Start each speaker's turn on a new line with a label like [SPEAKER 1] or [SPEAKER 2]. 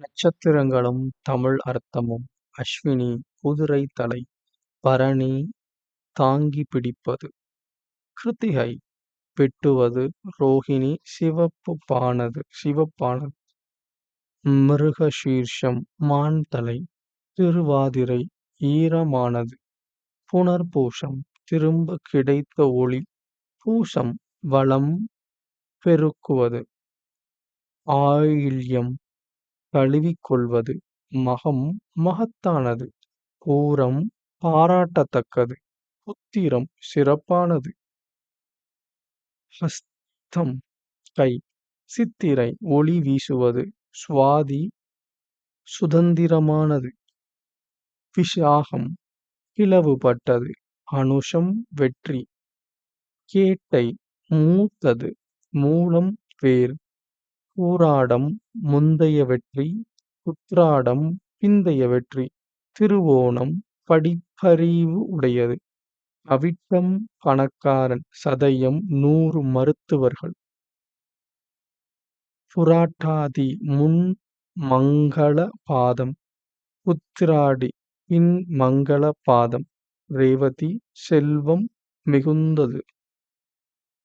[SPEAKER 1] நட்சத்திரங்களும் தமிழ் அர்த்தமும். அஸ்வினி குதிரை தலை. பரணி தாங்கி பிடிப்பது. கிருத்திகை வெட்டுவது. ரோகிணி சிவப்பானது. மிருகசீர்ஷம் மான் தலை. திருவாதிரை ஈரமானது. புனர்பூசம் திரும்ப கிடைத்த ஒளி. பூசம் வளம் பெருக்குவது. ஆயில்யம் கழுவிக்கொள்வது. மகம் மகத்தானது. பூரம் பாராட்டத்தக்கது. உத்திரம் சிறப்பானது. ஹஸ்தம் கை. சித்திரை ஒளி வீசுவது. சுவாதி சுதந்திரமானது. விசாகம் பிளவுபட்டது. அனுஷம் வெற்றி. கேட்டை மூத்தது. மூலம் வேர். பூராடம் முந்தைய வெற்றி. உத்திராடம் பிந்தைய வெற்றி. திருவோணம் படிப்பறிவு உடையது. அவிட்டம் பணக்காரன். சதயம் 100 மருத்துவர்கள். புராட்டாதி முன் மங்கள பாதம். உத்திராடி பின் மங்கள பாதம். ரேவதி செல்வம் மிகுந்தது.